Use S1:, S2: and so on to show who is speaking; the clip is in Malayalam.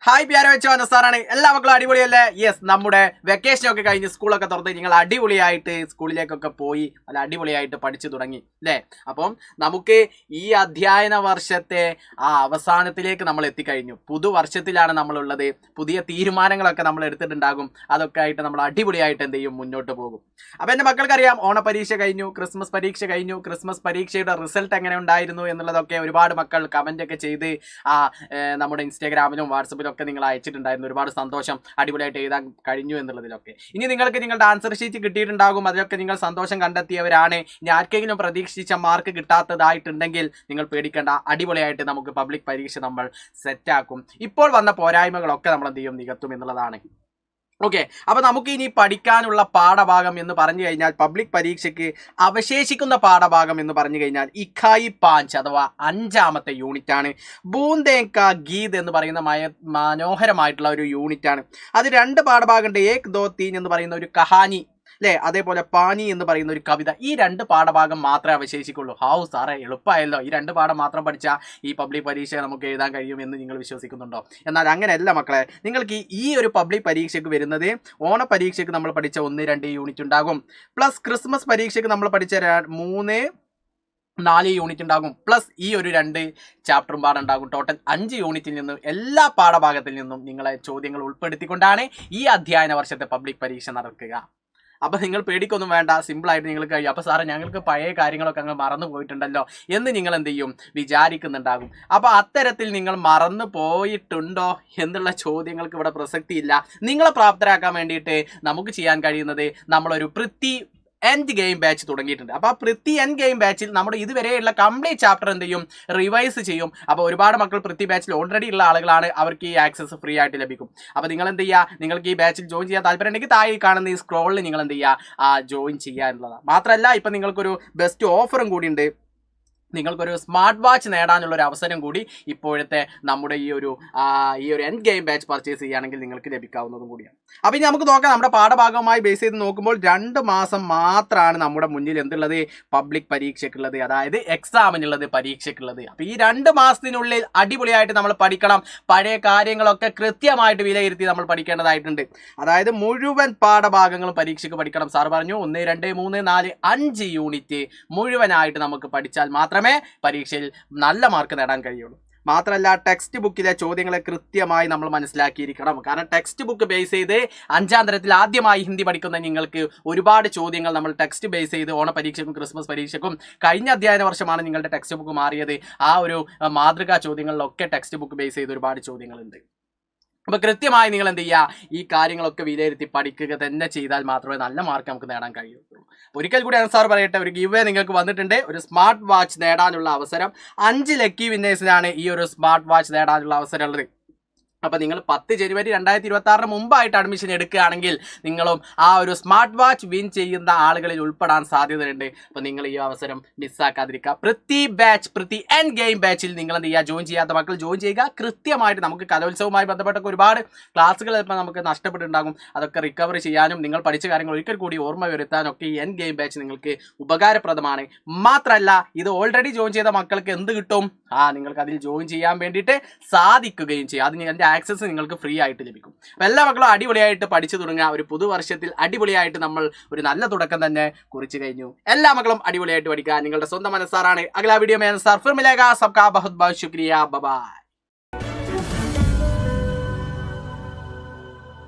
S1: ഹായ് പ്യാരെ വെച്ചോ സാറാണ്. എല്ലാ മക്കളും അടിപൊളിയല്ലേ? യെസ്, നമ്മുടെ വെക്കേഷനൊക്കെ കഴിഞ്ഞ് സ്കൂളൊക്കെ തുറന്ന് നിങ്ങൾ അടിപൊളിയായിട്ട് സ്കൂളിലേക്കൊക്കെ പോയി നല്ല അടിപൊളിയായിട്ട് പഠിച്ചു തുടങ്ങി അല്ലേ? അപ്പം നമുക്ക് ഈ അധ്യയന വർഷത്തെ ആ അവസാനത്തിലേക്ക് നമ്മൾ എത്തിക്കഴിഞ്ഞു. പുതുവർഷത്തിലാണ് നമ്മളുള്ളത്. പുതിയ തീരുമാനങ്ങളൊക്കെ നമ്മൾ എടുത്തിട്ടുണ്ടാകും. അതൊക്കെ ആയിട്ട് നമ്മൾ അടിപൊളിയായിട്ട് എന്ത് ചെയ്യും, മുന്നോട്ട് പോകും. അപ്പം എൻ്റെ മക്കൾക്കറിയാം, ഓണപരീക്ഷ കഴിഞ്ഞു, ക്രിസ്മസ് പരീക്ഷ കഴിഞ്ഞു. ക്രിസ്മസ് പരീക്ഷയുടെ റിസൾട്ട് എങ്ങനെ ഉണ്ടായിരുന്നു എന്നുള്ളതൊക്കെ ഒരുപാട് മക്കൾ കമൻ്റ് ഒക്കെ ചെയ്ത് നമ്മുടെ ഇൻസ്റ്റാഗ്രാമിലും വാട്സപ്പിലും ഒക്കെ നിങ്ങൾ അയച്ചിട്ടുണ്ടായിരുന്നു. ഒരുപാട് സന്തോഷം, അടിപൊളിയായിട്ട് എഴുതാൻ കഴിഞ്ഞു എന്നുള്ളതിലൊക്കെ. ഇനി നിങ്ങൾക്ക് നിങ്ങളുടെ ആൻസർ ഷീറ്റ് കിട്ടിയിട്ടുണ്ടാകും. അതിലൊക്കെ നിങ്ങൾ സന്തോഷം കണ്ടെത്തിയവരാണ്. ഇനി ആർക്കെങ്കിലും പ്രതീക്ഷിച്ച മാർക്ക് കിട്ടാത്തതായിട്ടുണ്ടെങ്കിൽ നിങ്ങൾ പേടിക്കേണ്ട, അടിപൊളിയായിട്ട് നമുക്ക് പബ്ലിക് പരീക്ഷ നമ്മൾ സെറ്റാക്കും. ഇപ്പോൾ വന്ന പോരായ്മകളൊക്കെ നമ്മൾ എന്ത് ചെയ്യും, നികത്തും എന്നുള്ളതാണ്. ഓക്കെ, അപ്പൊ നമുക്ക് ഇനി പഠിക്കാനുള്ള പാഠഭാഗം എന്ന് പറഞ്ഞു കഴിഞ്ഞാൽ, പബ്ലിക് പരീക്ഷയ്ക്ക് അവശേഷിക്കുന്ന പാഠഭാഗം എന്ന് പറഞ്ഞു കഴിഞ്ഞാൽ ഇഖായി 5 അഥവാ 5ാമത്തെ യൂണിറ്റ് ആണ്. ബൂന്ദേങ്ക ഗീത് എന്ന് പറയുന്ന മനോഹരമായിട്ടുള്ള ഒരു യൂണിറ്റ് ആണ്. അത് 2 പാഠഭാഗമുണ്ട്. ഏക് ദോ തീൻ എന്ന് പറയുന്ന ഒരു കഹാനി അല്ലേ, അതേപോലെ പാനി എന്ന് പറയുന്ന ഒരു കവിത. ഈ 2 പാഠഭാഗം മാത്രമേ അവശേഷിക്കുള്ളൂ. ഹാവ് സാറേ, എളുപ്പമായല്ലോ, ഈ 2 പാഠം മാത്രം പഠിച്ചാൽ ഈ പബ്ലിക് പരീക്ഷ നമുക്ക് എഴുതാൻ കഴിയുമെന്ന് നിങ്ങൾ വിശ്വസിക്കുന്നുണ്ടോ? എന്നാൽ അങ്ങനെയല്ല മക്കളെ. നിങ്ങൾക്ക് ഈ ഒരു പബ്ലിക് പരീക്ഷയ്ക്ക് വരുന്നത്, ഓണ പരീക്ഷയ്ക്ക് നമ്മൾ പഠിച്ച 1-2 യൂണിറ്റ് ഉണ്ടാകും, പ്ലസ് ക്രിസ്മസ് പരീക്ഷയ്ക്ക് നമ്മൾ പഠിച്ച 3-4 യൂണിറ്റ് ഉണ്ടാകും, പ്ലസ് ഈ ഒരു 2 ചാപ്റ്ററും പാടുണ്ടാകും. ടോട്ടൽ 5 യൂണിറ്റിൽ നിന്നും എല്ലാ പാഠഭാഗത്തിൽ നിന്നും നിങ്ങളെ ചോദ്യങ്ങൾ ഉൾപ്പെടുത്തിക്കൊണ്ടാണ് ഈ അധ്യയന വർഷത്തെ പബ്ലിക് പരീക്ഷ നടക്കുക. അപ്പം നിങ്ങൾ പേടിക്കൊന്നും വേണ്ട, സിമ്പിളായിട്ട് നിങ്ങൾക്ക് കഴിയും. അപ്പോൾ സാറേ, ഞങ്ങൾക്ക് പഴയ കാര്യങ്ങളൊക്കെ അങ്ങ് മറന്നു പോയിട്ടുണ്ടല്ലോ എന്ന് നിങ്ങൾ എന്ത് ചെയ്യും, വിചാരിക്കുന്നുണ്ടാകും. അപ്പോൾ അത്തരത്തിൽ നിങ്ങൾ മറന്നു പോയിട്ടുണ്ടോ എന്നുള്ള ചോദ്യങ്ങൾക്ക് ഇവിടെ പ്രസക്തിയില്ല. നിങ്ങളെ പ്രാപ്തരാക്കാൻ വേണ്ടിയിട്ട് നമുക്ക് ചെയ്യാൻ കഴിയുന്നത്, നമ്മളൊരു എൻഡ് ഗെയിം ബാച്ച് തുടങ്ങിയിട്ടുണ്ട്. അപ്പോൾ ആ എൻഡ് ഗെയിം ബാച്ചിൽ നമ്മുടെ ഇതുവരെയുള്ള കംപ്ലീറ്റ് ചാപ്റ്റർ എന്ത് ചെയ്യും, റിവൈസ് ചെയ്യും. അപ്പോൾ ഒരുപാട് മക്കൾ ബാച്ചിൽ ഓൾറെഡി ഉള്ള ആളുകളാണ്, അവർക്ക് ഈ ആക്സസ് ഫ്രീ ആയിട്ട് ലഭിക്കും. അപ്പോൾ നിങ്ങൾ എന്ത് ചെയ്യുക, നിങ്ങൾക്ക് ഈ ബാച്ചിൽ ജോയിൻ ചെയ്യാൻ താല്പര്യം ഉണ്ടെങ്കിൽ താഴെ കാണുന്ന ഈ സ്ക്രോളിൽ നിങ്ങൾ എന്ത് ചെയ്യുക, ജോയിൻ ചെയ്യുക എന്നുള്ളതാണ്. മാത്രമല്ല, ഇപ്പം നിങ്ങൾക്കൊരു ബെസ്റ്റ് ഓഫറും കൂടി ഉണ്ട്. നിങ്ങൾക്കൊരു സ്മാർട്ട് വാച്ച് നേടാനുള്ള ഒരു അവസരം കൂടി ഇപ്പോഴത്തെ നമ്മുടെ ഈ ഒരു എൻഡ് ഗെയിം ബാച്ച് പർച്ചേസ് ചെയ്യുകയാണെങ്കിൽ നിങ്ങൾക്ക് ലഭിക്കാവുന്നതും കൂടിയാണ്. അപ്പോൾ ഇനി നമുക്ക് നോക്കാം, നമ്മുടെ പാഠഭാഗവുമായി ബേസ് ചെയ്ത് നോക്കുമ്പോൾ 2 മാസം മാത്രമാണ് നമ്മുടെ മുന്നിൽ എന്തുള്ളത്, പബ്ലിക് പരീക്ഷയ്ക്കുള്ളത്, അതായത് എക്സാമിനുള്ളത്, പരീക്ഷയ്ക്കുള്ളത്. അപ്പോൾ ഈ 2 മാസത്തിനുള്ളിൽ അടിപൊളിയായിട്ട് നമ്മൾ പഠിക്കണം. പഴയ കാര്യങ്ങളൊക്കെ കൃത്യമായിട്ട് വിലയിരുത്തി നമ്മൾ പഠിക്കേണ്ടതായിട്ടുണ്ട്. അതായത് മുഴുവൻ പാഠഭാഗങ്ങളും പരീക്ഷയ്ക്ക് പഠിക്കണം. സാർ പറഞ്ഞു 1, 2, 3, 4, 5 യൂണിറ്റ് മുഴുവനായിട്ട് നമുക്ക് പഠിച്ചാൽ മാത്രമേ പരീക്ഷയിൽ നല്ല മാർക്ക് നേടാൻ കഴിയുള്ളൂ. മാത്രമല്ല, ടെക്സ്റ്റ് ബുക്കിലെ ചോദ്യങ്ങളെ കൃത്യമായി നമ്മൾ മനസ്സിലാക്കിയിരിക്കണം. കാരണം ടെക്സ്റ്റ് ബുക്ക് ബേസ് ചെയ്ത് 5ാം തരത്തിൽ ആദ്യമായി ഹിന്ദി പഠിക്കുന്ന നിങ്ങൾക്ക് ഒരുപാട് ചോദ്യങ്ങൾ നമ്മൾ ടെക്സ്റ്റ് ബേസ് ചെയ്ത് ഓണപരീക്ഷയ്ക്കും ക്രിസ്മസ് പരീക്ഷയ്ക്കും കഴിഞ്ഞ അധ്യയന വർഷമാണ് നിങ്ങളുടെ ടെക്സ്റ്റ് ബുക്ക് മാറിയത്. ആ ഒരു മാതൃകാ ചോദ്യങ്ങളിലൊക്കെ ടെക്സ്റ്റ് ബുക്ക് ബേസ് ചെയ്ത് ഒരുപാട് ചോദ്യങ്ങളുണ്ട്. അപ്പോൾ കൃത്യമായി നിങ്ങൾ എന്ത് ചെയ്യുക, ഈ കാര്യങ്ങളൊക്കെ വിലയിരുത്തി പഠിക്കുക തന്നെ ചെയ്താൽ മാത്രമേ നല്ല മാർക്ക് നമുക്ക് നേടാൻ കഴിയുള്ളൂ. ഒരിക്കൽ കൂടി സാർ പറയട്ടെ, ഒരു ഗിവ് നിങ്ങൾക്ക് വന്നിട്ടുണ്ട്. ഒരു സ്മാർട്ട് വാച്ച് നേടാനുള്ള അവസരം 5 ലക്കി വിന്നേഴ്സിനാണ് ഈ ഒരു സ്മാർട്ട് വാച്ച് നേടാനുള്ള അവസരം ഉള്ളത്. അപ്പോൾ നിങ്ങൾ 10 ജനുവരി 2026 മുമ്പായിട്ട് അഡ്മിഷൻ എടുക്കുകയാണെങ്കിൽ നിങ്ങളും ആ ഒരു സ്മാർട്ട് വാച്ച് വിൻ ചെയ്യുന്ന ആളുകളിൽ ഉൾപ്പെടാൻ സാധ്യതയുണ്ട്. അപ്പോൾ നിങ്ങൾ ഈ അവസരം മിസ്സാക്കാതിരിക്കുക. പ്രതി എൻഡ് ഗെയിം ബാച്ചിൽ നിങ്ങൾ എന്ത് ചെയ്യുക, ജോയിൻ ചെയ്യാത്ത മക്കൾ ജോയിൻ ചെയ്യുക. കൃത്യമായിട്ട് നമുക്ക് കലോത്സവവുമായി ബന്ധപ്പെട്ടൊക്കെ ഒരുപാട് ക്ലാസ്സുകൾ ഇപ്പോൾ നമുക്ക് നഷ്ടപ്പെട്ടിട്ടുണ്ടാകും. അതൊക്കെ റിക്കവറി ചെയ്യാനും നിങ്ങൾ പഠിച്ച കാര്യങ്ങൾ ഒരിക്കൽ കൂടി ഓർമ്മ വരുത്താനും ഒക്കെ ഈ എൻഡ് ഗെയിം ബാച്ച് നിങ്ങൾക്ക് ഉപകാരപ്രദമാണ്. മാത്രമല്ല, ഇത് ഓൾറെഡി ജോയിൻ ചെയ്ത മക്കൾക്ക് എന്ത് കിട്ടും, നിങ്ങൾക്ക് അതിൽ ജോയിൻ ചെയ്യാൻ വേണ്ടിയിട്ട് സാധിക്കുകയും ചെയ്യും. അതിന് എൻ്റെ ആക്സസ് നിങ്ങൾക്ക് ഫ്രീ ആയിട്ട് ലഭിക്കും. അപ്പോൾ എല്ലാ മക്കളും അടിപൊളിയായിട്ട് പഠിച്ചു തുടങ്ങുക. ഒരു പുതുവർഷത്തിൽ അടിപൊളിയായിട്ട് നമ്മൾ ഒരു നല്ല തുടക്കം തന്നെ കുറിച്ചു കഴിഞ്ഞു. എല്ലാ മക്കളും അടിപൊളിയായിട്ട് പഠിക്കുക. നിങ്ങളുടെ സ്വന്തം മനസ്സാറാണ്. അഗ്ലാ വീഡിയോ മേ സർ ഫിർ മിലേഗാ. സബ്കാ ബഹുത് ബഹുത് ശുക്രിയ. ബൈ.